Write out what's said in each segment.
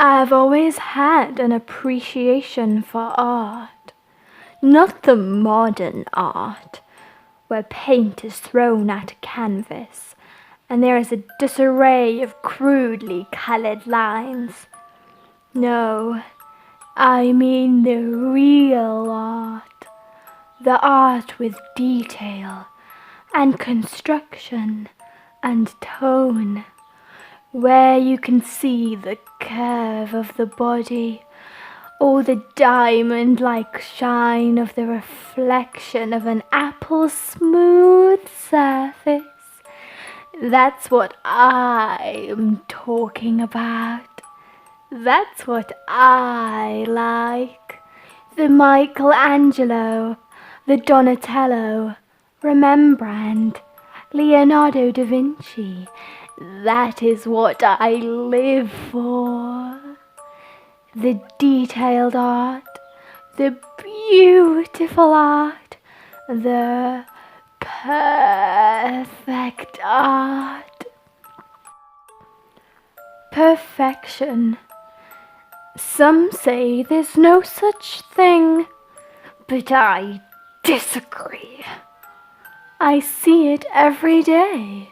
I've always had an appreciation for art. Not the modern art, where paint is thrown at a canvas, and there is a disarray of crudely colored lines. No, I mean the real art. The art with detail, and construction, and tone, where you can see the curve of the body, or the diamond-like shine of the reflection of an apple-smooth surface. That's what I'm talking about. That's what I like. The Michelangelo, the Donatello, Rembrandt, Leonardo da Vinci. That is what I live for. The detailed art, the beautiful art, the perfect art. Perfection. Some say there's no such thing, but I disagree. I see it every day.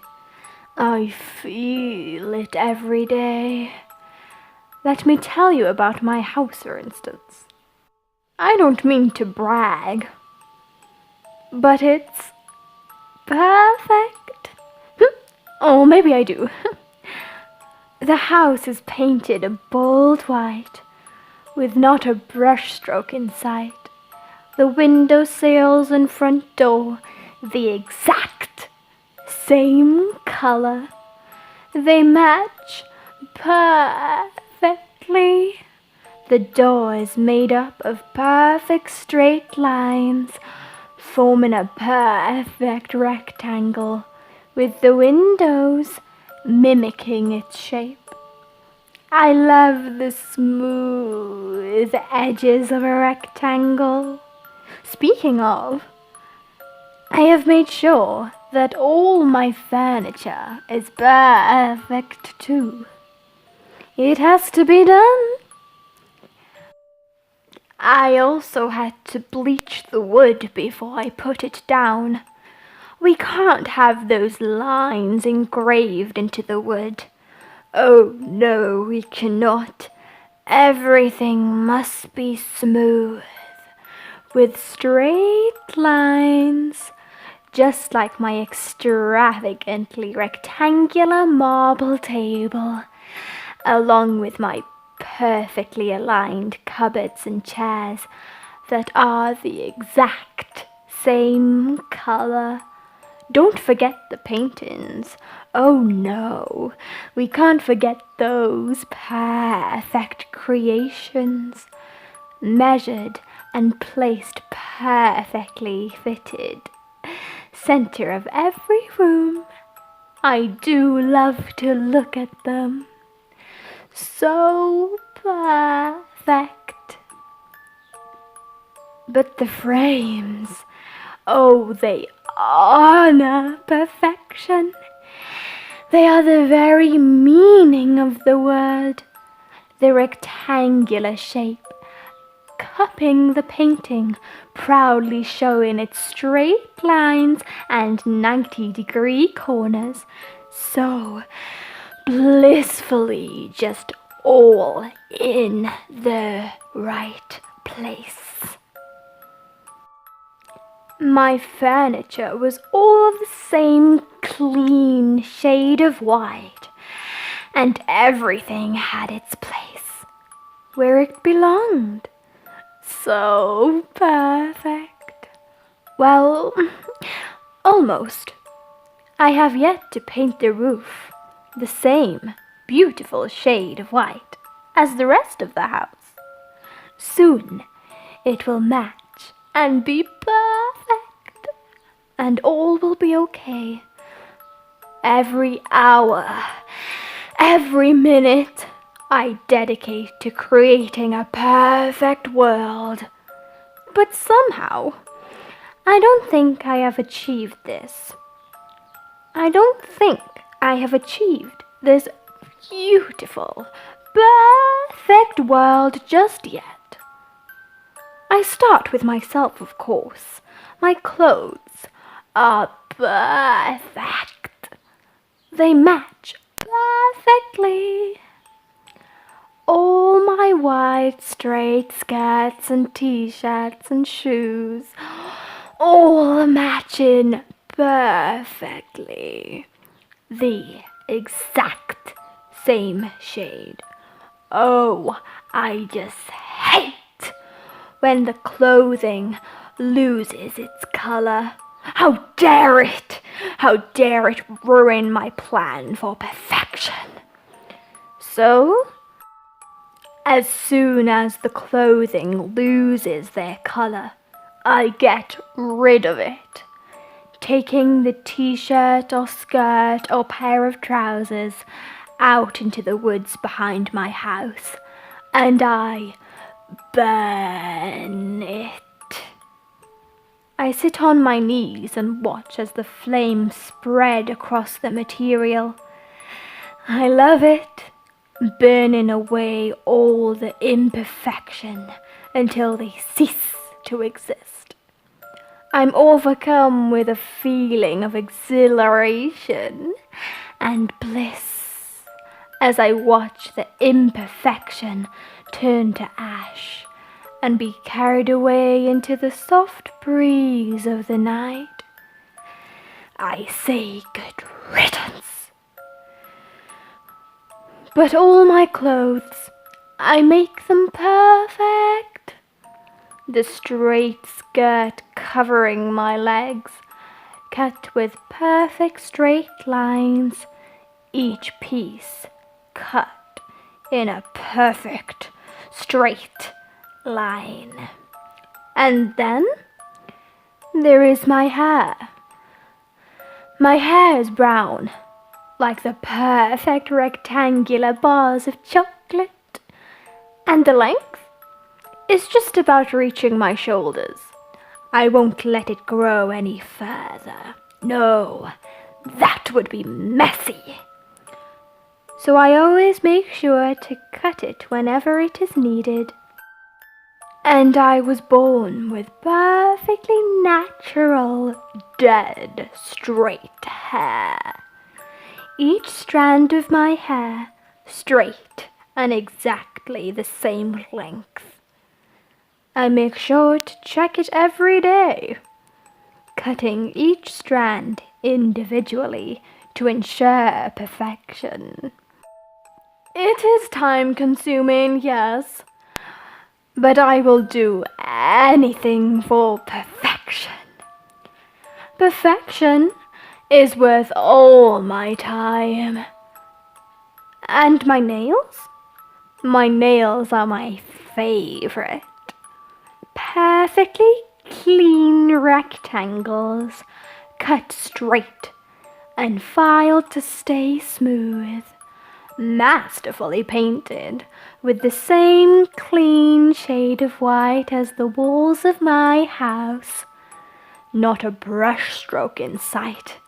I feel it every day. Let me tell you about my house, for instance. I don't mean to brag, but it's perfect. Oh, maybe I do. The house is painted a bold white, with not a brushstroke in sight. The window sills and front door, the exact same color. They match perfectly. The door is made up of perfect straight lines, forming a perfect rectangle, with the windows mimicking its shape. I love the smooth edges of a rectangle. Speaking of, I have made sure that all my furniture is perfect too. It has to be done. I also had to bleach the wood before I put it down. We can't have those lines engraved into the wood. Oh no, we cannot. Everything must be smooth, with straight lines, just like my extravagantly rectangular marble table, along with my perfectly aligned cupboards and chairs that are the exact same color. Don't forget the paintings. Oh no, we can't forget those perfect creations, measured and placed perfectly fitted, center of every room. I do love to look at them. So perfect. But the frames, oh, they honor perfection. They are the very meaning of the word. The rectangular shape, cupping the painting, proudly showing its straight lines and 90-degree corners, so blissfully just all in the right place. My furniture was all of the same clean shade of white, and everything had its place where it belonged. So perfect. Well, almost. I have yet to paint the roof the same beautiful shade of white as the rest of the house. Soon it will match and be perfect, and all will be okay. Every hour, every minute, I dedicate to creating a perfect world. But somehow, I don't think I have achieved this. I don't think I have achieved this beautiful, perfect world just yet. I start with myself, of course. My clothes are perfect. They match perfectly. All my white straight skirts and t-shirts and shoes, all matching perfectly. The exact same shade. Oh, I just hate when the clothing loses its color. How dare it! How dare it ruin my plan for perfection! So, as soon as the clothing loses their color, I get rid of it, taking the t-shirt or skirt or pair of trousers out into the woods behind my house, and I burn it. I sit on my knees and watch as the flames spread across the material. I love it, burning away all the imperfection until they cease to exist. I'm overcome with a feeling of exhilaration and bliss as I watch the imperfection turn to ash and be carried away into the soft breeze of the night. I say good riddance. But all my clothes, I make them perfect. The straight skirt covering my legs, cut with perfect straight lines, each piece cut in a perfect straight line. And then there is my hair. My hair is brown, like the perfect rectangular bars of chocolate, and the length is just about reaching my shoulders. I won't let it grow any further. No, that would be messy. So I always make sure to cut it whenever it is needed. And I was born with perfectly natural, dead, straight hair. Each strand of my hair straight and exactly the same length. I make sure to check it every day, cutting each strand individually to ensure perfection. It is time-consuming, yes, but I will do anything for perfection. Perfection is worth all my time. And my nails? My nails are my favorite. Perfectly clean rectangles, cut straight and filed to stay smooth. Masterfully painted with the same clean shade of white as the walls of my house. Not a brush stroke in sight.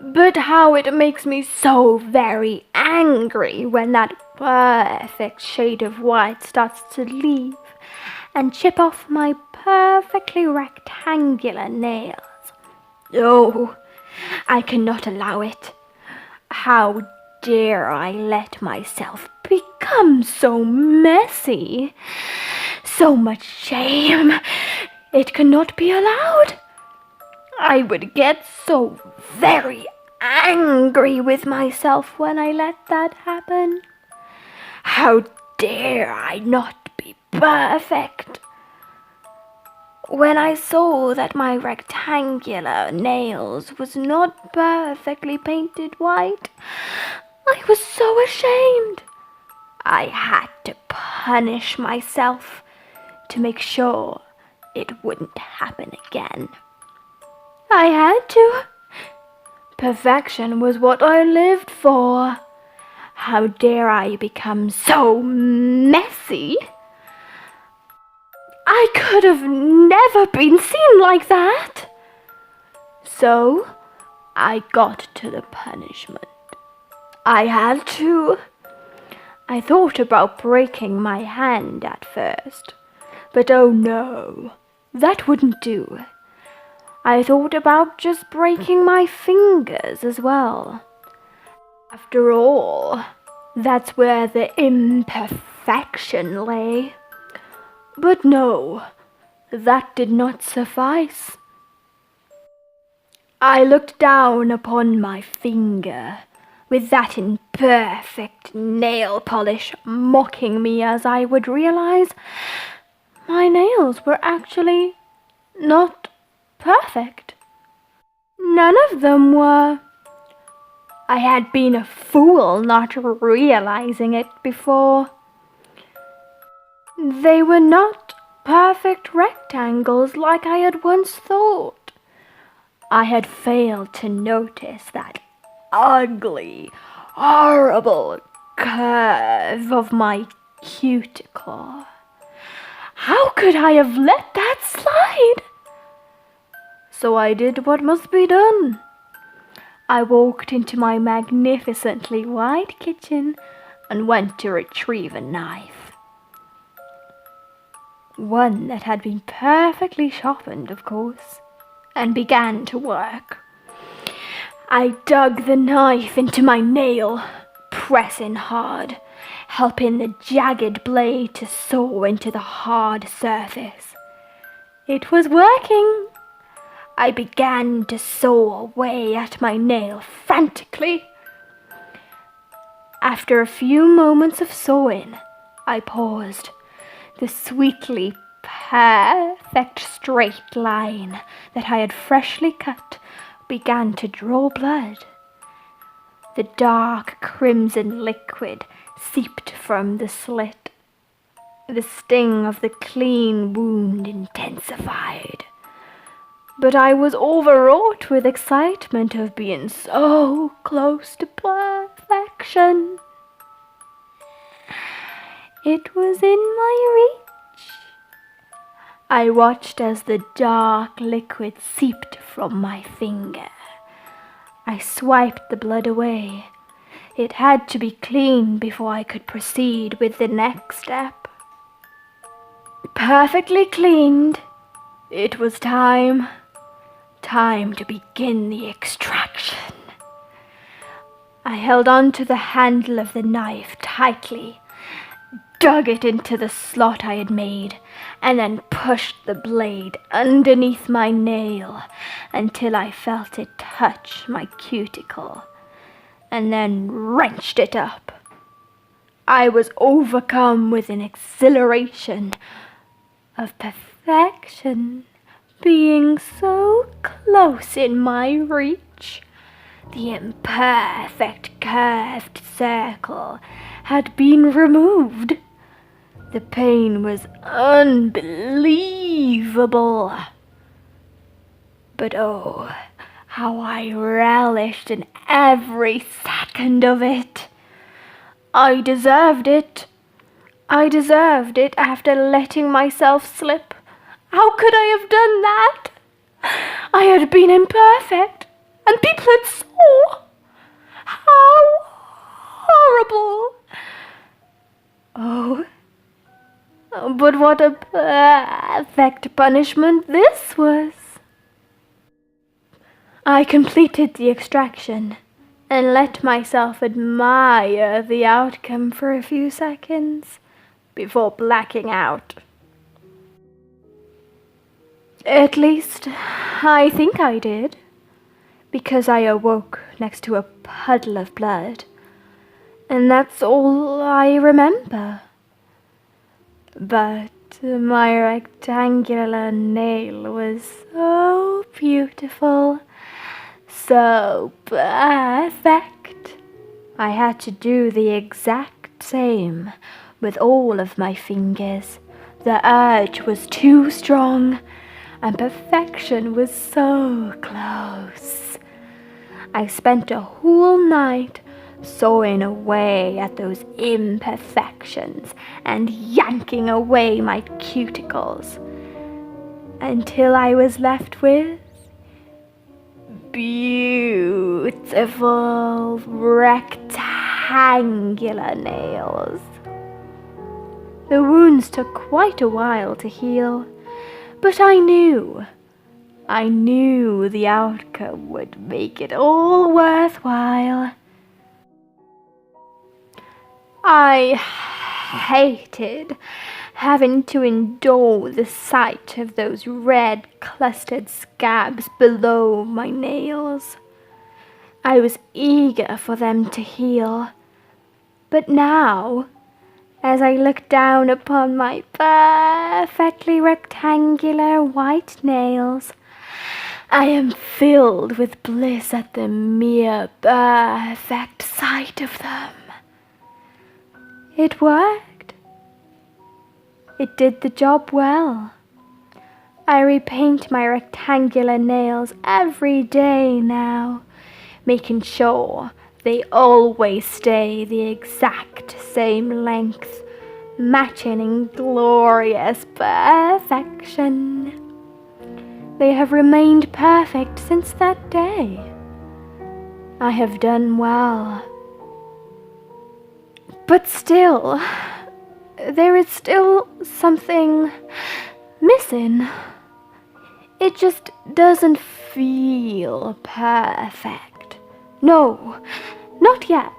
But how it makes me so very angry when that perfect shade of white starts to leave and chip off my perfectly rectangular nails. Oh, I cannot allow it. How dare I let myself become so messy? So much shame. It cannot be allowed. I would get so very angry with myself when I let that happen. How dare I not be perfect? When I saw that my rectangular nails was not perfectly painted white, I was so ashamed. I had to punish myself to make sure it wouldn't happen again. I had to. Perfection was what I lived for. How dare I become so messy? I could have never been seen like that. So, I got to the punishment. I had to. I thought about breaking my hand at first, but oh no, that wouldn't do. I thought about just breaking my fingers as well. After all, that's where the imperfection lay. But no, that did not suffice. I looked down upon my finger, with that imperfect nail polish mocking me as I would realize my nails were actually not perfect. None of them were. I had been a fool not realizing it before. They were not perfect rectangles like I had once thought. I had failed to notice that ugly, horrible curve of my cuticle. How could I have let that slide? So I did what must be done. I walked into my magnificently wide kitchen and went to retrieve a knife. One that had been perfectly sharpened, of course, and began to work. I dug the knife into my nail, pressing hard, helping the jagged blade to saw into the hard surface. It was working. I began to saw away at my nail frantically. After a few moments of sawing, I paused. The sweetly perfect straight line that I had freshly cut began to draw blood. The dark crimson liquid seeped from the slit. The sting of the clean wound intensified. But I was overwrought with excitement of being so close to perfection. It was in my reach. I watched as the dark liquid seeped from my finger. I swiped the blood away. It had to be clean before I could proceed with the next step. Perfectly cleaned, it was time. Time to begin the extraction. I held on to the handle of the knife tightly, dug it into the slot I had made, and then pushed the blade underneath my nail until I felt it touch my cuticle, and then wrenched it up. I was overcome with an exhilaration of perfection being so close in my reach. The imperfect curved circle had been removed. The pain was unbelievable. But oh, how I relished in every second of it. I deserved it. I deserved it after letting myself slip. How could I have done that? I had been imperfect, and people had saw. How horrible. Oh, but what a perfect punishment this was. I completed the extraction and let myself admire the outcome for a few seconds before blacking out. At least, I think I did, because I awoke next to a puddle of blood, and that's all I remember. But my rectangular nail was so beautiful, so perfect. I had to do the exact same with all of my fingers. The urge was too strong, and perfection was so close. I spent a whole night sawing away at those imperfections and yanking away my cuticles until I was left with beautiful rectangles. rectangular nails. The wounds took quite a while to heal, but I knew the outcome would make it all worthwhile. I hated having to endure the sight of those red clustered scabs below my nails. I was eager for them to heal, but now, as I look down upon my perfectly rectangular white nails, I am filled with bliss at the mere perfect sight of them. It worked. It did the job well. I repaint my rectangular nails every day now, making sure they always stay the exact same length, matching in glorious perfection. They have remained perfect since that day. I have done well. But still, there is still something missing. It just doesn't feel perfect. No, not yet.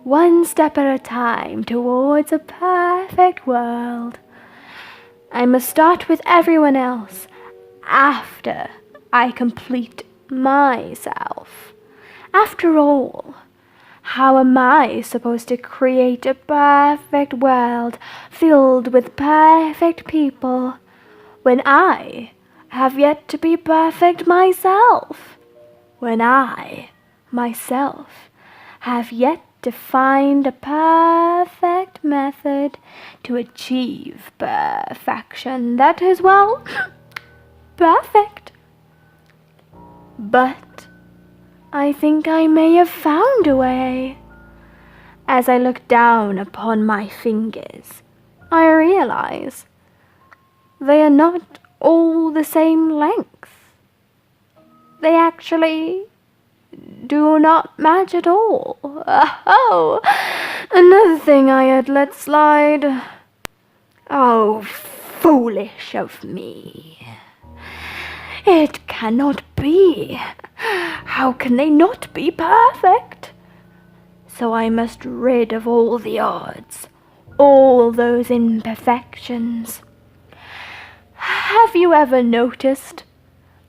One step at a time towards a perfect world. I must start with everyone else after I complete myself. After all, how am I supposed to create a perfect world filled with perfect people when I have yet to be perfect myself? When I, myself, have yet to find a perfect method to achieve perfection that is, well, perfect. But I think I may have found a way. As I look down upon my fingers, I realize they are not all the same length. They actually do not match at all. Oh, another thing I had let slide. Oh, foolish of me. It cannot be. How can they not be perfect? So I must rid of all the odds, all those imperfections. Have you ever noticed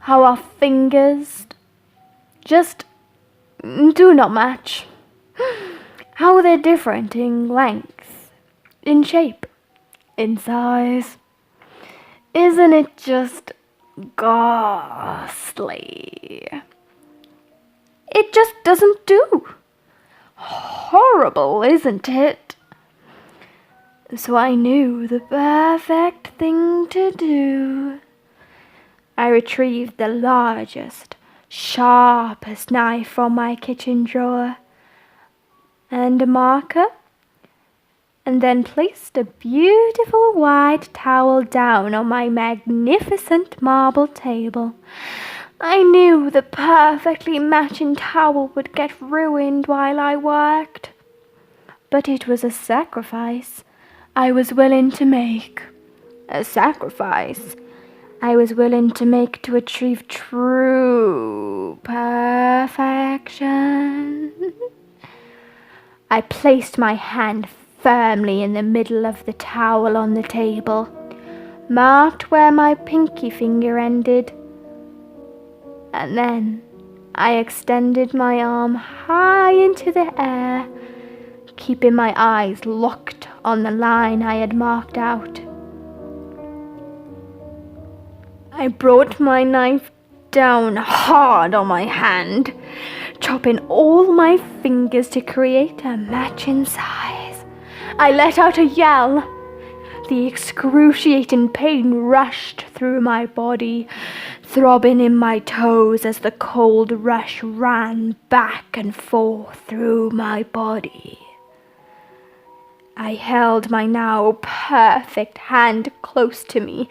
how our fingers just do not match? How they're different in length, in shape, in size? Isn't it just ghastly? It just doesn't do. Horrible, isn't it? So I knew the perfect thing to do. I retrieved the largest, sharpest knife from my kitchen drawer and a marker, and then placed a beautiful white towel down on my magnificent marble table. I knew the perfectly matching towel would get ruined while I worked, but it was a sacrifice I was willing to make. A sacrifice I was willing to make to achieve true perfection. I placed my hand firmly in the middle of the towel on the table, marked where my pinky finger ended, and then I extended my arm high into the air, keeping my eyes locked on the line I had marked out. I brought my knife down hard on my hand, chopping all my fingers to create a matching size. I let out a yell. The excruciating pain rushed through my body, throbbing in my toes as the cold rush ran back and forth through my body. I held my now perfect hand close to me,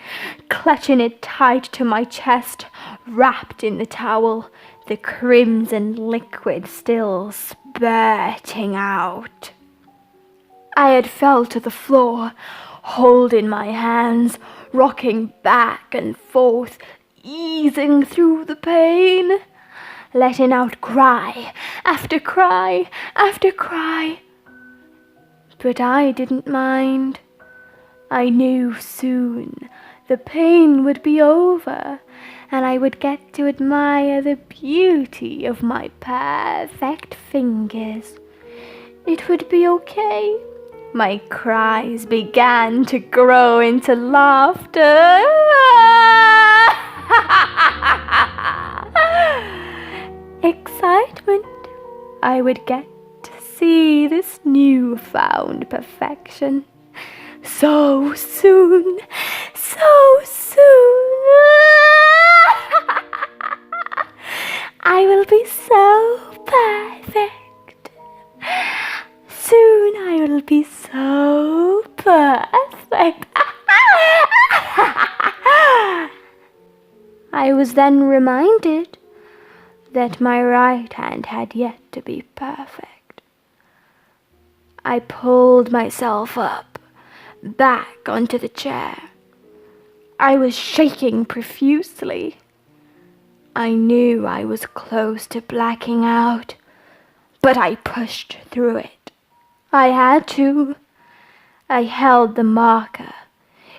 clutching it tight to my chest, wrapped in the towel, the crimson liquid still spurting out. I had fell to the floor, holding my hands, rocking back and forth, easing through the pain, letting out cry after cry after cry. But I didn't mind. I knew soon the pain would be over, and I would get to admire the beauty of my perfect fingers. It would be okay. My cries began to grow into laughter. Excitement. I would get to see this newfound perfection. So soon, so soon. I will be so perfect. Soon I will be so perfect. I was then reminded that my right hand had yet to be perfect. I pulled myself up, back onto the chair. I was shaking profusely. I knew I was close to blacking out, but I pushed through it. I had to. I held the marker.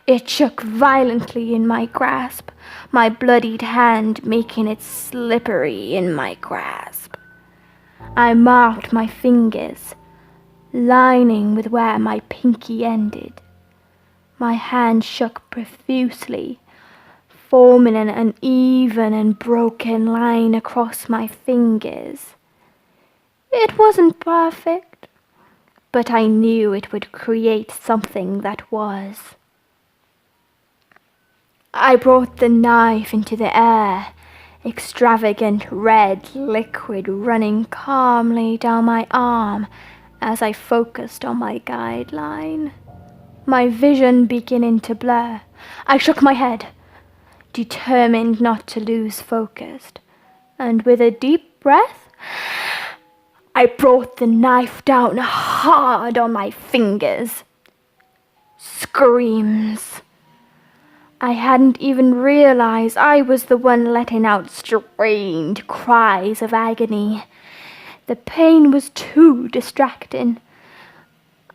It shook violently in my grasp, my bloodied hand making it slippery in my grasp. I marked my fingers, lining with where my pinky ended. My hand shook profusely, forming an uneven and broken line across my fingers. It wasn't perfect, but I knew it would create something that was. I brought the knife into the air, extravagant red liquid running calmly down my arm as I focused on my guideline. My vision beginning to blur, I shook my head, determined not to lose focus, and with a deep breath, I brought the knife down hard on my fingers. Screams. I hadn't even realized I was the one letting out strained cries of agony. The pain was too distracting.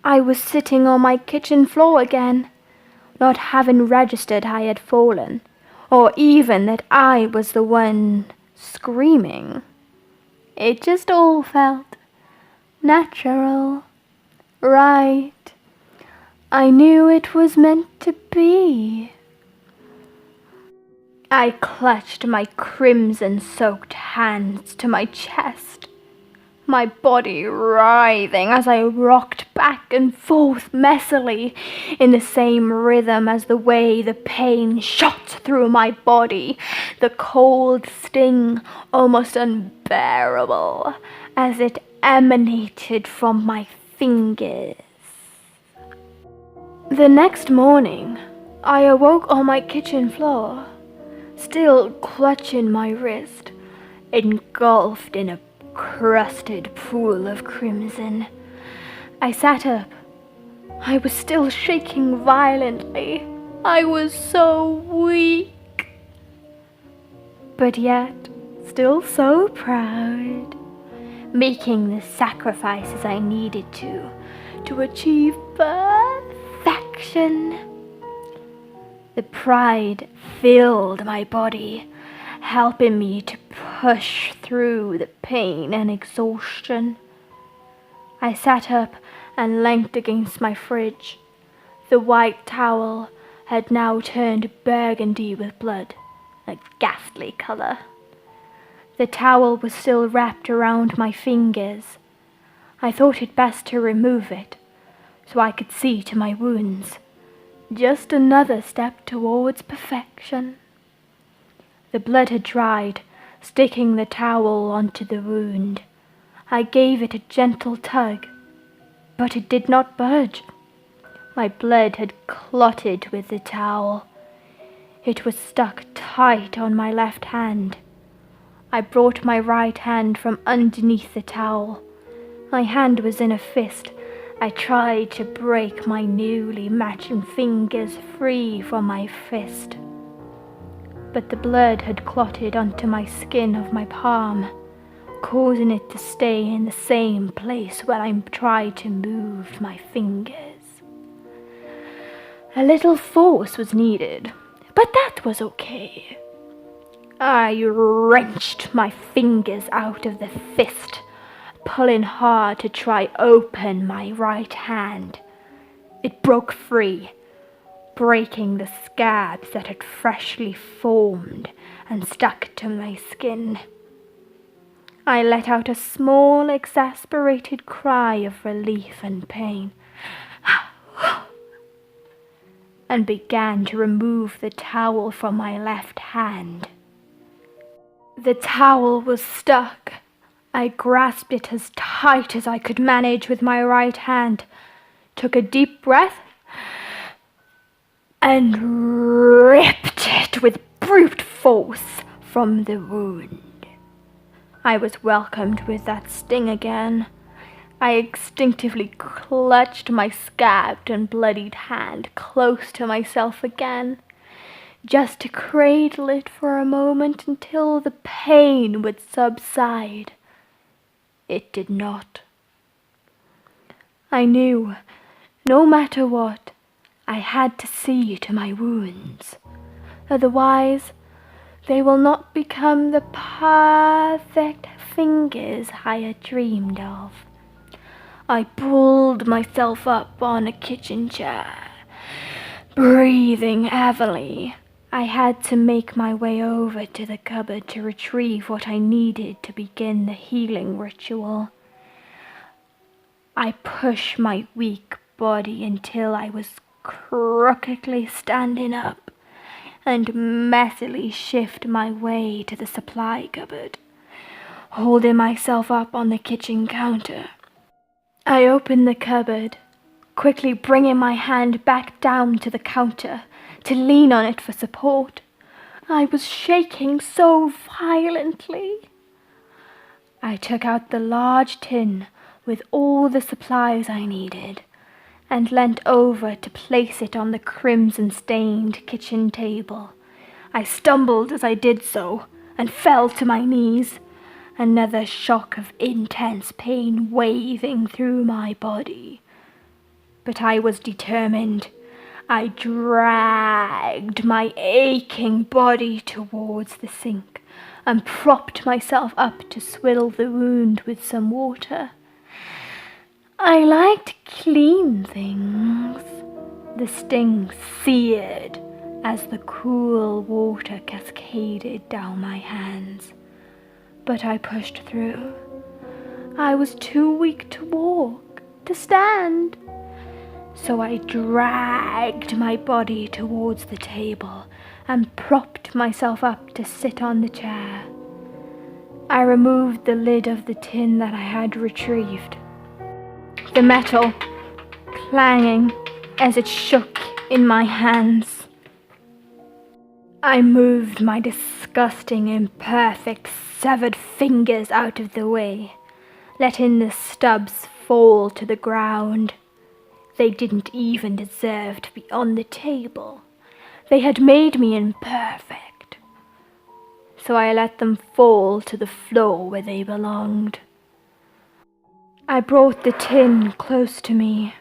I was sitting on my kitchen floor again, not having registered I had fallen, or even that I was the one screaming. It just all felt natural, right. I knew it was meant to be. I clutched my crimson-soaked hands to my chest, my body writhing as I rocked back and forth messily in the same rhythm as the way the pain shot through my body, the cold sting almost unbearable as it emanated from my fingers. The next morning, I awoke on my kitchen floor, still clutching my wrist, engulfed in a crusted pool of crimson. I sat up. I was still shaking violently. I was so weak, but yet still so proud, making the sacrifices I needed to achieve perfection. The pride filled my body, helping me to push through the pain and exhaustion. I sat up and leant against my fridge. The white towel had now turned burgundy with blood, a ghastly colour. The towel was still wrapped around my fingers. I thought it best to remove it, so I could see to my wounds. Just another step towards perfection. The blood had dried, sticking the towel onto the wound. I gave it a gentle tug, but it did not budge. My blood had clotted with the towel. It was stuck tight on my left hand. I brought my right hand from underneath the towel, My hand was in a fist. I tried to break my newly matching fingers free from my fist, but the blood had clotted onto my skin of my palm, causing it to stay in the same place when I tried to move my fingers. A little force was needed, but that was okay. I wrenched my fingers out of the fist, pulling hard to try open my right hand. It broke free, breaking the scabs that had freshly formed and stuck to my skin. I let out a small, exasperated cry of relief and pain, and began to remove the towel from my left hand. The towel was stuck. I grasped it as tight as I could manage with my right hand, took a deep breath, and ripped it with brute force from the wound. I was welcomed with that sting again. I instinctively clutched my scabbed and bloodied hand close to myself again, just to cradle it for a moment until the pain would subside. It did not. I knew, no matter what, I had to see to my wounds. Otherwise, they will not become the perfect fingers I had dreamed of. I pulled myself up on a kitchen chair, breathing heavily. I had to make my way over to the cupboard to retrieve what I needed to begin the healing ritual. I pushed my weak body until I was crookedly standing up and messily shift my way to the supply cupboard, holding myself up on the kitchen counter. I opened the cupboard, quickly bringing my hand back down to the counter to lean on it for support. I was shaking so violently. I took out the large tin with all the supplies I needed and leant over to place it on the crimson-stained kitchen table. I stumbled as I did so and fell to my knees, another shock of intense pain waving through my body. But I was determined. I dragged my aching body towards the sink and propped myself up to swill the wound with some water. I liked clean things. The sting seared as the cool water cascaded down my hands. But I pushed through. I was too weak to walk, to stand. So I dragged my body towards the table and propped myself up to sit on the chair. I removed the lid of the tin that I had retrieved, the metal clanging as it shook in my hands. I moved my disgusting, imperfect, severed fingers out of the way, letting the stubs fall to the ground. They didn't even deserve to be on the table. They had made me imperfect. So I let them fall to the floor where they belonged. I brought the tin close to me,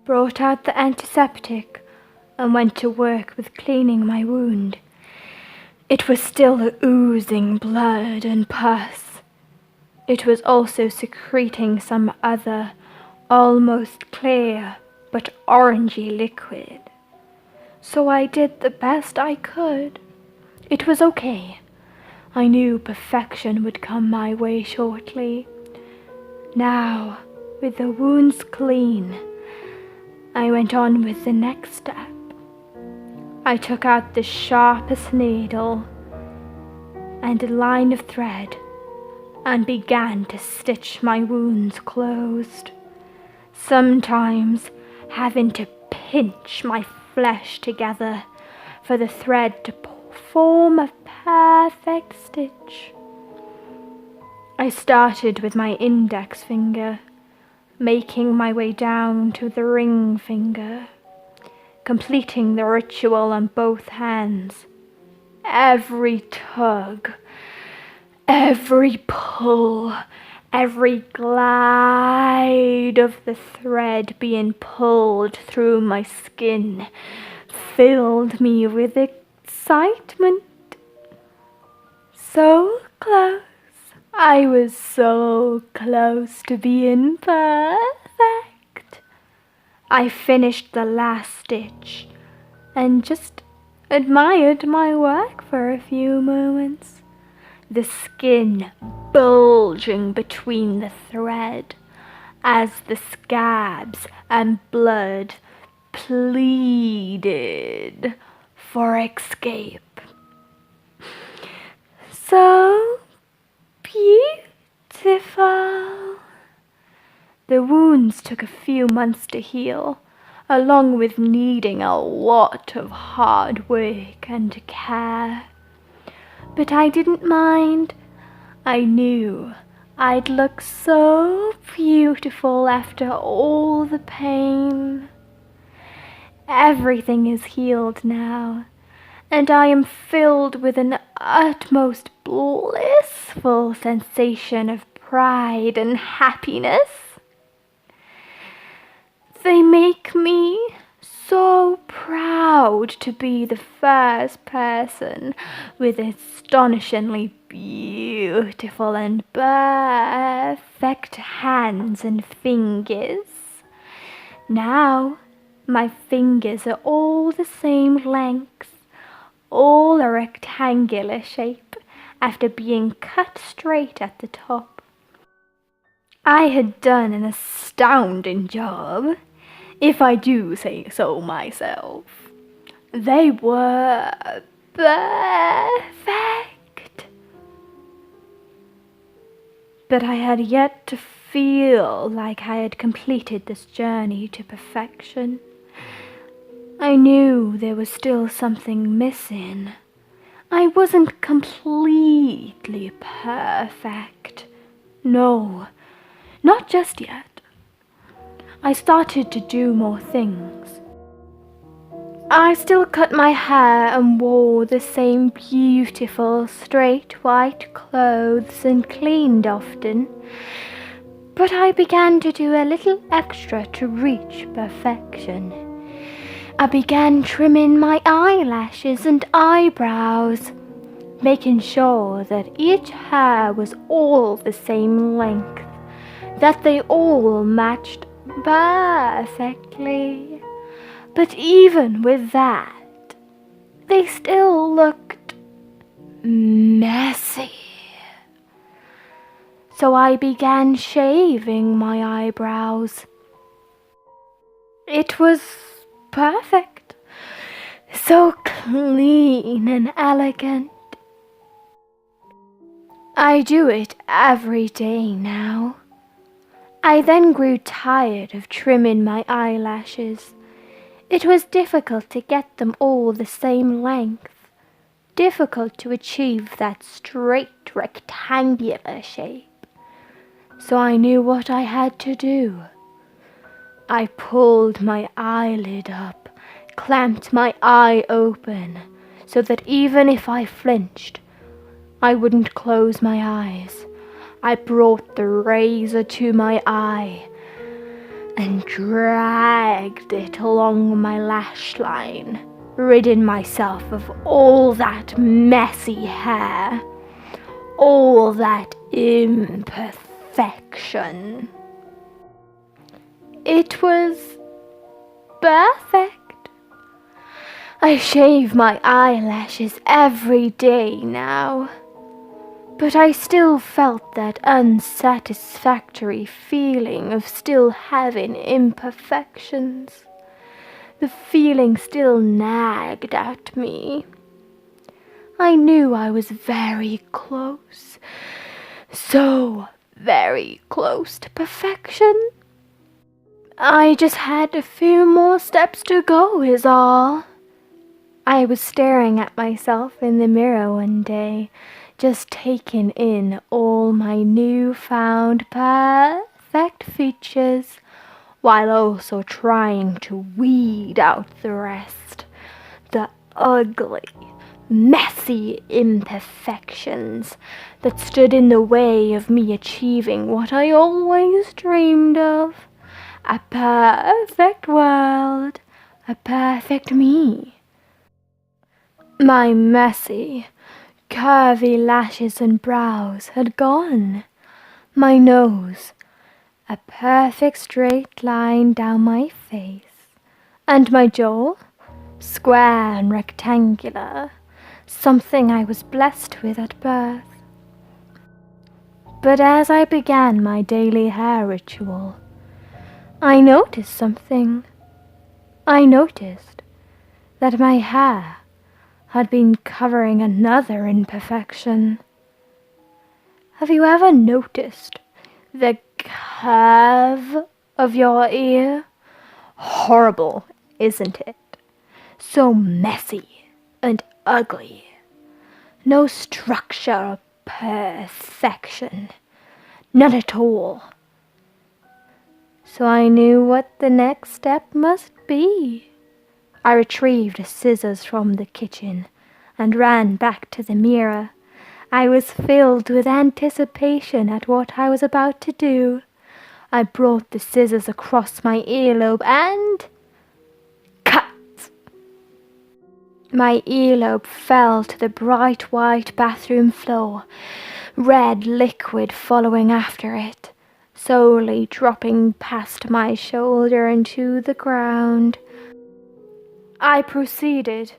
brought out the antiseptic, and went to work with cleaning my wound. It was still oozing blood and pus. It was also secreting some other, almost clear but orangey liquid. So I did the best I could. It was okay. I knew perfection would come my way shortly. Now, with the wounds clean, I went on with the next step. I took out the sharpest needle and a line of thread and began to stitch my wounds closed, sometimes having to pinch my flesh together for the thread to form a perfect stitch. I started with my index finger, making my way down to the ring finger, completing the ritual on both hands. Every tug, every pull, every glide of the thread being pulled through my skin filled me with excitement. So close. I was so close to being perfect. I finished the last stitch and just admired my work for a few moments, the skin bulging between the thread as the scabs and blood pleaded for escape. So beautiful. The wounds took a few months to heal, along with needing a lot of hard work and care. But I didn't mind. I knew I'd look so beautiful after all the pain. Everything is healed now, and I am filled with an utmost blissful sensation of pride and happiness. They make me so proud to be the first person with astonishingly beautiful and perfect hands and fingers. Now, my fingers are all the same length, all a rectangular shape after being cut straight at the top. I had done an astounding job, if I do say so myself. They were perfect. But I had yet to feel like I had completed this journey to perfection. I knew there was still something missing. I wasn't completely perfect. No, not just yet. I started to do more things. I still cut my hair and wore the same beautiful straight white clothes and cleaned often, but I began to do a little extra to reach perfection. I began trimming my eyelashes and eyebrows, making sure that each hair was all the same length, that they all matched perfectly. But even with that, they still looked messy. So I began shaving my eyebrows. It was perfect, so clean and elegant. I do it every day now. I then grew tired of trimming my eyelashes. It was difficult to get them all the same length, difficult to achieve that straight rectangular shape. So I knew what I had to do. I pulled my eyelid up, clamped my eye open, so that even if I flinched, I wouldn't close my eyes. I brought the razor to my eye and dragged it along my lash line, ridding myself of all that messy hair, all that imperfection. It was perfect. I shave my eyelashes every day now. But I still felt that unsatisfactory feeling of still having imperfections. The feeling still nagged at me. I knew I was very close, so very close to perfection. I just had a few more steps to go is all. I was staring at myself in the mirror one day, just taking in all my newfound perfect features, while also trying to weed out the rest, the ugly, messy imperfections that stood in the way of me achieving what I always dreamed of. A perfect world, a perfect me. My messy, curvy lashes and brows had gone. My nose, a perfect straight line down my face. And my jaw, square and rectangular, something I was blessed with at birth. But as I began my daily hair ritual, I noticed something. I noticed that my hair had been covering another imperfection. Have you ever noticed the curve of your ear? Horrible, isn't it? So messy and ugly. No structure or perfection. None at all. So I knew what the next step must be. I retrieved scissors from the kitchen and ran back to the mirror. I was filled with anticipation at what I was about to do. I brought the scissors across my earlobe and cut! My earlobe fell to the bright white bathroom floor, red liquid following after it, slowly dropping past my shoulder into the ground. I proceeded,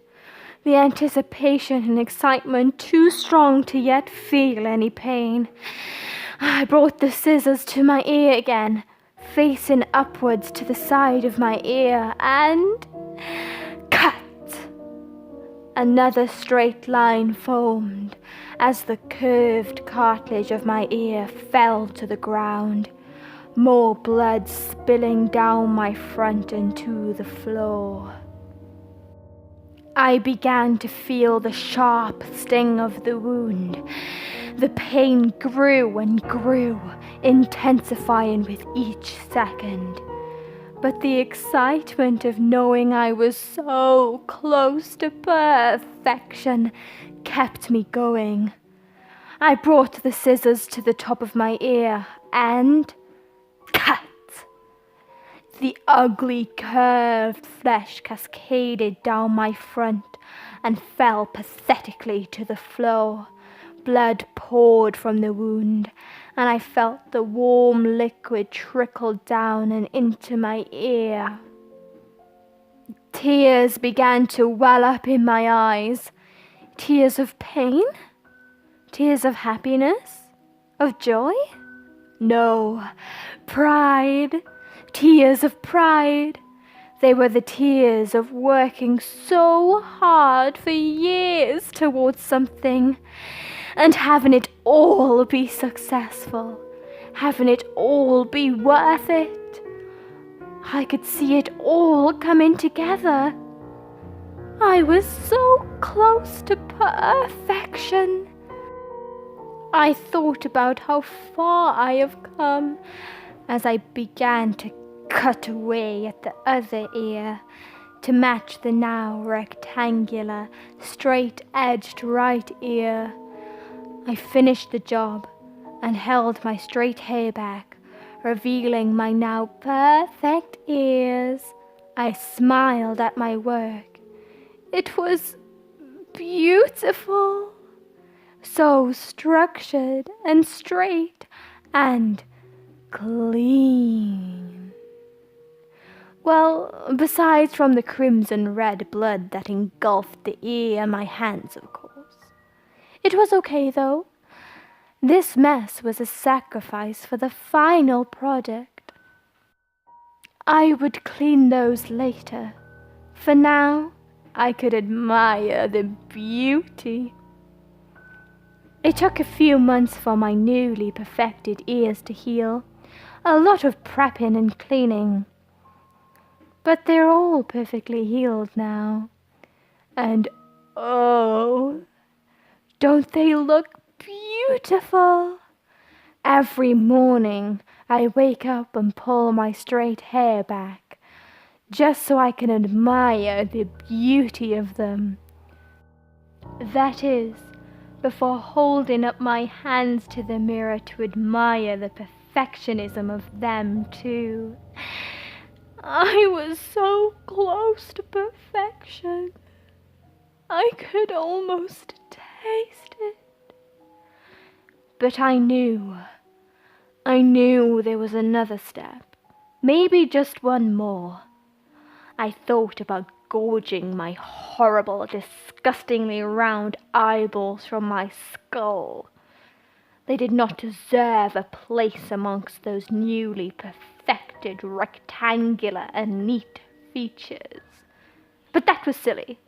the anticipation and excitement too strong to yet feel any pain. I brought the scissors to my ear again, facing upwards to the side of my ear, and cut! Another straight line formed as the curved cartilage of my ear fell to the ground, more blood spilling down my front and to the floor. I began to feel the sharp sting of the wound. The pain grew and grew, intensifying with each second. But the excitement of knowing I was so close to perfection kept me going. I brought the scissors to the top of my ear and cut. The ugly curved flesh cascaded down my front and fell pathetically to the floor. Blood poured from the wound, and I felt the warm liquid trickle down and into my ear. Tears began to well up in my eyes. Tears of pain? Tears of happiness? Of joy? No, pride. Tears of pride. They were the tears of working so hard for years towards something, and having it all be successful, having it all be worth it. I could see it all coming together. I was so close to perfection. I thought about how far I have come as I began to cut away at the other ear to match the now rectangular, straight-edged right ear. I finished the job and held my straight hair back, revealing my now perfect ears. I smiled at my work. It was beautiful, so structured and straight and clean. Well, besides from the crimson red blood that engulfed the ear and my hands, of course. It was okay, though. This mess was a sacrifice for the final product. I would clean those later. For now, I could admire the beauty. It took a few months for my newly perfected ears to heal. A lot of prepping and cleaning. But they're all perfectly healed now. And oh, don't they look beautiful. Every morning I wake up and pull my straight hair back, just so I can admire the beauty of them. That is, before holding up my hands to the mirror to admire the perfectionism of them too. I was so close to perfection. I could almost taste it. But I knew there was another step, maybe just one more. I thought about gorging my horrible, disgustingly round eyeballs from my skull. They did not deserve a place amongst those newly perfected, rectangular and neat features. But that was silly.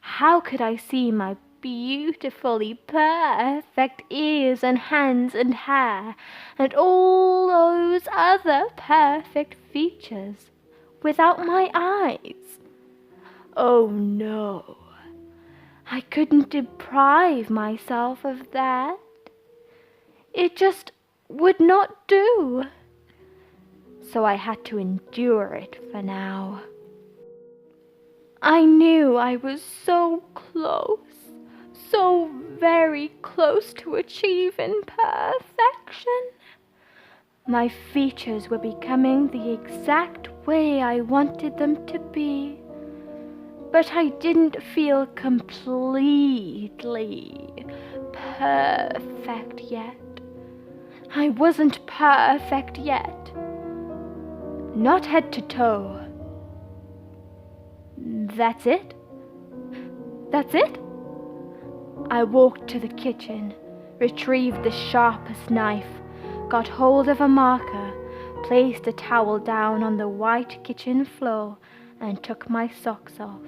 How could I see my beautifully perfect ears and hands and hair and all those other perfect features without my eyes? Oh no, I couldn't deprive myself of that. It just would not do. So I had to endure it for now. I knew I was so close, so very close to achieving perfection. My features were becoming the exact way I wanted them to be. But I didn't feel completely perfect yet. I wasn't perfect yet. Not head to toe. That's it? That's it? I walked to the kitchen, retrieved the sharpest knife, got hold of a marker, placed a towel down on the white kitchen floor, and took my socks off.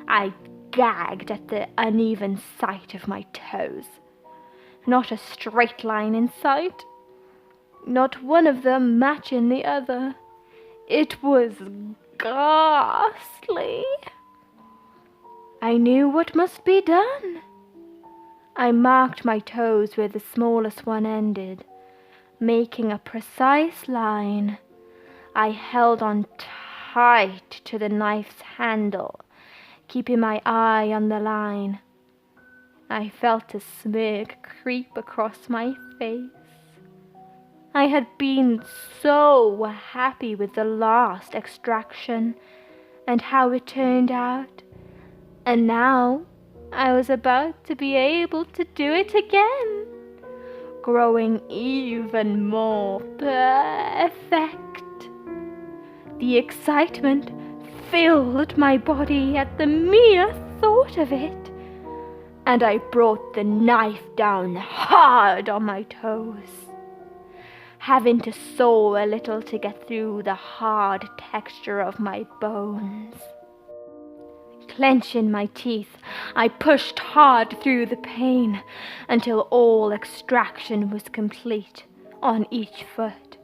I gagged at the uneven sight of my toes. Not a straight line in sight. Not one of them matching the other. It was ghastly. I knew what must be done. I marked my toes where the smallest one ended, making a precise line. I held on tight to the knife's handle, keeping my eye on the line. I felt a smirk creep across my face. I had been so happy with the last extraction and how it turned out, and now I was about to be able to do it again, growing even more perfect. The excitement filled my body at the mere thought of it, and I brought the knife down hard on my toes, having to saw a little to get through the hard texture of my bones. Clenching my teeth, I pushed hard through the pain until all extraction was complete on each foot.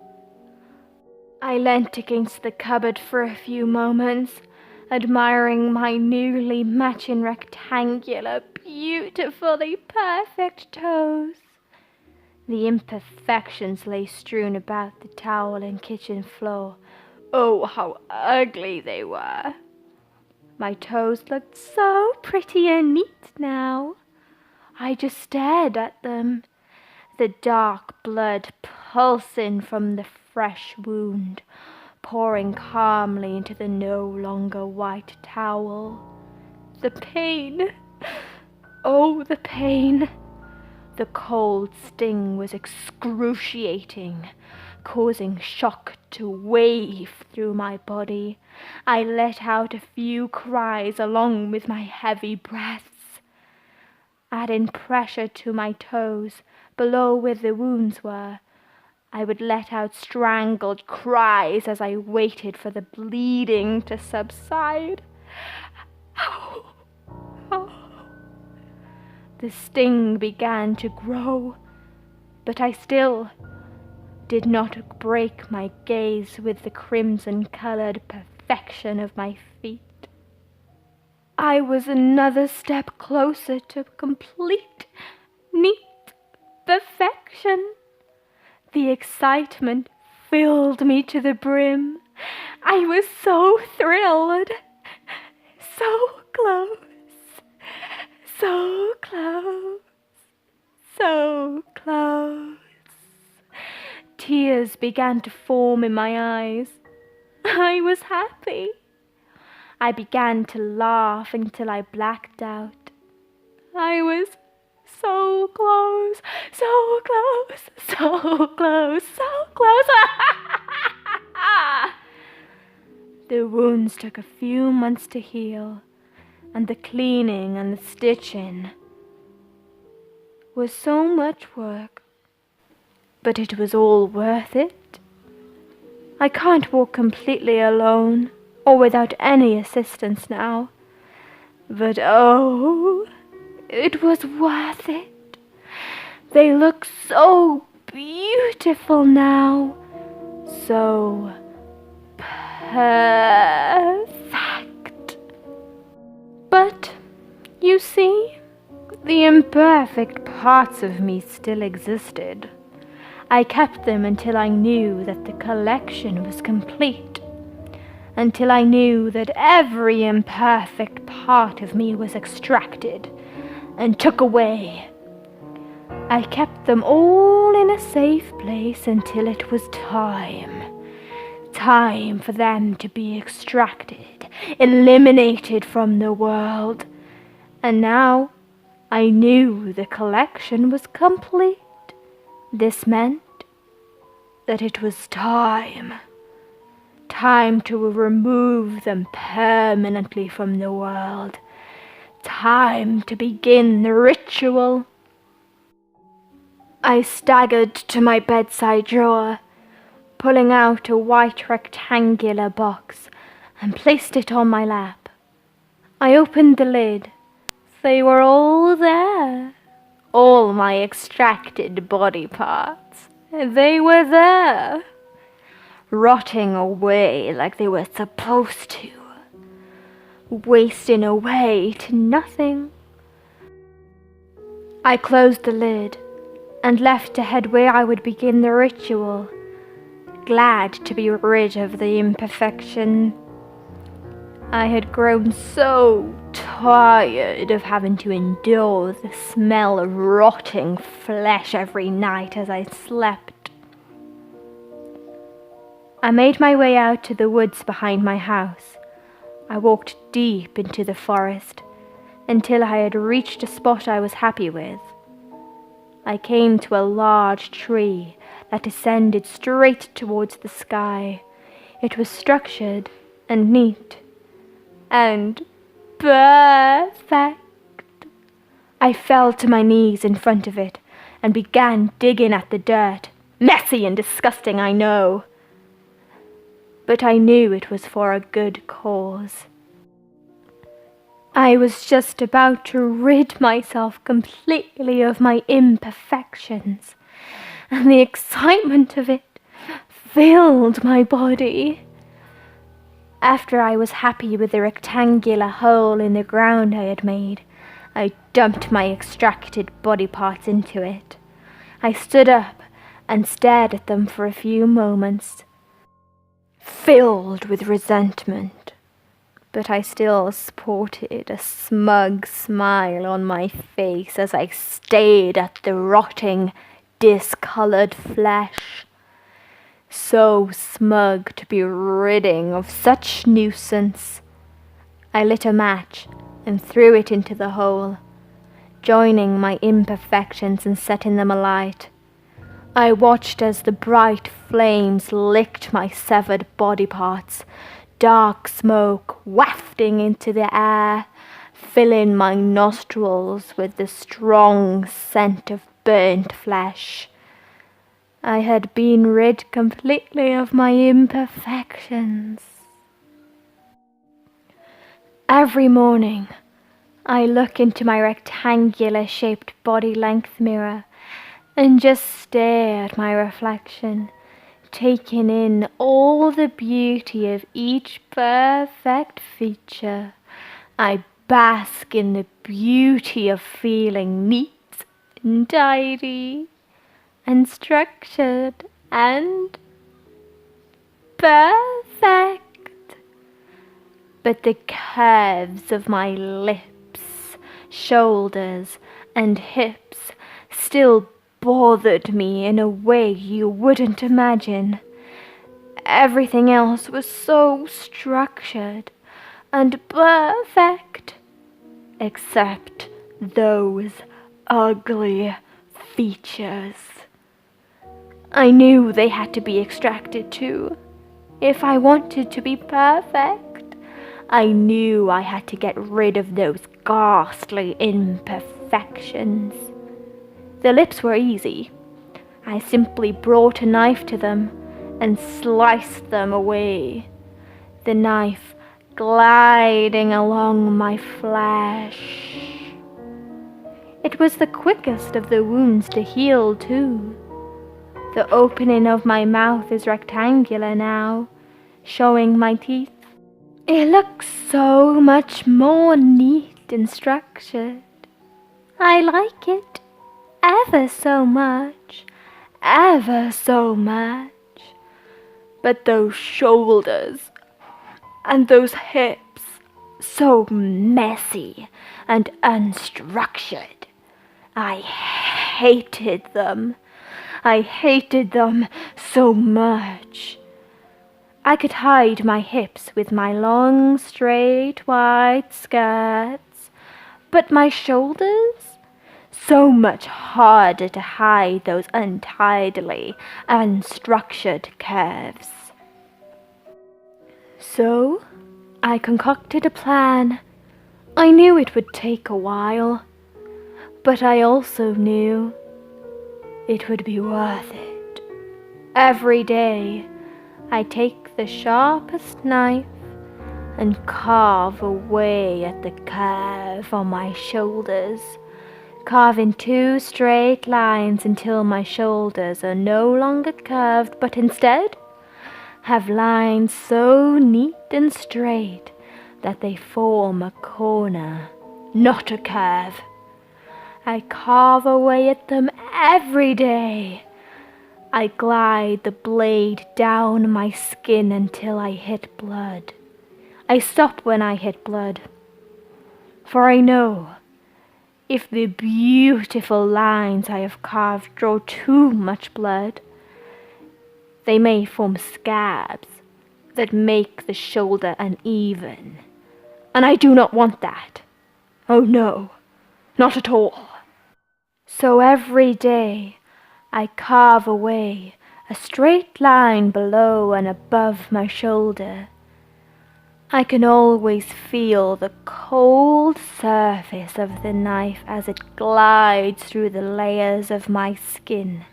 I leant against the cupboard for a few moments, admiring my newly matching rectangular, beautifully perfect toes. The imperfections lay strewn about the towel and kitchen floor. Oh, how ugly they were. My toes looked so pretty and neat now. I just stared at them, the dark blood pulsing from the fresh wound, pouring calmly into the no longer white towel. The pain! Oh, the pain! The cold sting was excruciating, causing shock to wave through my body. I let out a few cries along with my heavy breaths. Adding pressure to my toes below where the wounds were, I would let out strangled cries as I waited for the bleeding to subside. Oh, oh. The sting began to grow, but I still did not break my gaze with the crimson-colored perfection of my feet. I was another step closer to complete, neat perfection. The excitement filled me to the brim. I was so thrilled. So close. So close. So close. Tears began to form in my eyes. I was happy. I began to laugh until I blacked out. I was so close, so close, so close, so close. The wounds took a few months to heal, and the cleaning and the stitching was so much work. But it was all worth it. I can't walk completely alone or without any assistance now. But oh, it was worth it. They look so beautiful now. So perfect. But, you see, the imperfect parts of me still existed. I kept them until I knew that the collection was complete. Until I knew that every imperfect part of me was extracted and took away. I kept them all in a safe place until it was time. Time for them to be extracted, eliminated from the world. And now I knew the collection was complete. This meant that it was time. Time to remove them permanently from the world. Time to begin the ritual. I staggered to my bedside drawer, pulling out a white rectangular box and placed it on my lap. I opened the lid. They were all there. All my extracted body parts. They were there. Rotting away like they were supposed to. Wasting away to nothing. I closed the lid and left to head where I would begin the ritual, glad to be rid of the imperfection. I had grown so tired of having to endure the smell of rotting flesh every night as I slept. I made my way out to the woods behind my house. I walked deep into the forest until I had reached a spot I was happy with. I came to a large tree that ascended straight towards the sky. It was structured and neat and perfect. I fell to my knees in front of it and began digging at the dirt. Messy and disgusting, I know. But I knew it was for a good cause. I was just about to rid myself completely of my imperfections, and the excitement of it filled my body. After I was happy with the rectangular hole in the ground I had made, I dumped my extracted body parts into it. I stood up and stared at them for a few moments, filled with resentment. But I still sported a smug smile on my face as I stared at the rotting, discolored flesh. So smug to be ridding of such nuisance. I lit a match and threw it into the hole, joining my imperfections and setting them alight. I watched as the bright flames licked my severed body parts, dark smoke wafting into the air, filling my nostrils with the strong scent of burnt flesh. I had been rid completely of my imperfections. Every morning, I look into my rectangular-shaped body-length mirror and just stare at my reflection, taking in all the beauty of each perfect feature. I bask in the beauty of feeling neat and tidy. and structured and perfect. But the curves of my lips, shoulders, and hips still bothered me in a way you wouldn't imagine. Everything else was so structured and perfect, except those ugly features. I knew they had to be extracted too. If I wanted to be perfect, I knew I had to get rid of those ghastly imperfections. The lips were easy. I simply brought a knife to them and sliced them away, the knife gliding along my flesh. It was the quickest of the wounds to heal, too. The opening of my mouth is rectangular now, showing my teeth. It looks so much more neat and structured. I like it ever so much, ever so much. But those shoulders and those hips, so messy and unstructured. I hated them. I hated them so much. I could hide my hips with my long, straight, white skirts, but my shoulders? So much harder to hide those untidily, unstructured curves. So, I concocted a plan. I knew it would take a while, but I also knew it would be worth it. Every day, I take the sharpest knife and carve away at the curve on my shoulders, carve in 2 straight lines until my shoulders are no longer curved, but instead have lines so neat and straight that they form a corner, not a curve. I carve away at them every day. I glide the blade down my skin until I hit blood. I stop when I hit blood, for I know if the beautiful lines I have carved draw too much blood, they may form scabs that make the shoulder uneven. And I do not want that. Oh no, not at all. So every day I carve away a straight line below and above my shoulder. I can always feel the cold surface of the knife as it glides through the layers of my skin,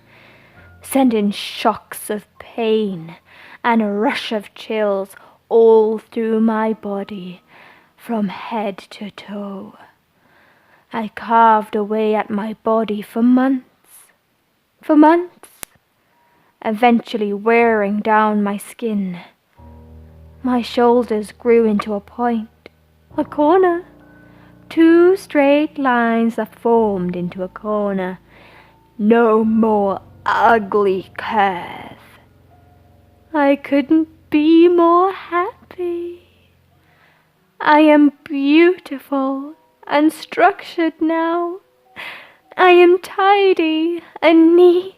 sending shocks of pain and a rush of chills all through my body, from head to toe. I carved away at my body for months, eventually wearing down my skin. My shoulders grew into a point, a corner, 2 straight lines that formed into a corner. No more ugly curve. I couldn't be more happy. I am beautiful and structured now. I am tidy and neat.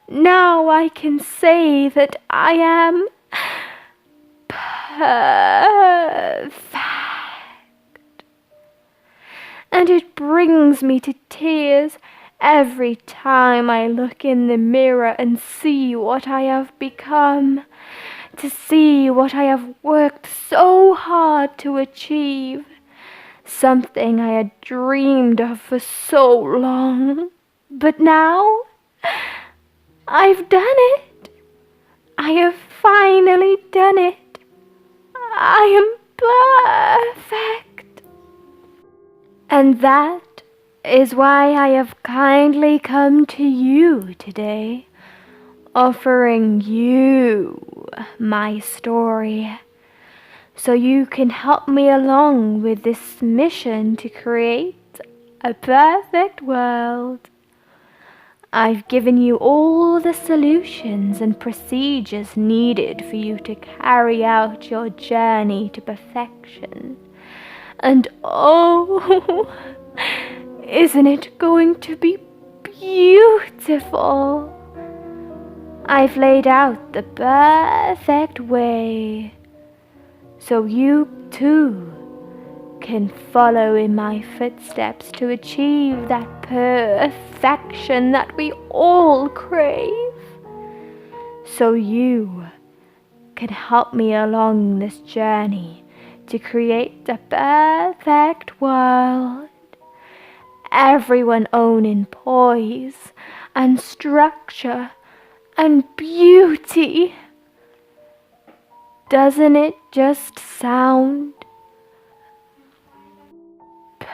Now I can say that I am perfect. And it brings me to tears every time I look in the mirror and see what I have become, to see what I have worked so hard to achieve, something I had dreamed of for so long. But now, I've done it. I have finally done it. I am perfect. And that is why I have kindly come to you today, offering you my story, so you can help me along with this mission to create a perfect world. I've given you all the solutions and procedures needed for you to carry out your journey to perfection. And oh, isn't it going to be beautiful? I've laid out the perfect way, so you too can follow in my footsteps to achieve that perfection that we all crave. So you can help me along this journey to create the perfect world. Everyone owning poise and structure and beauty. Doesn't it just sound perfect?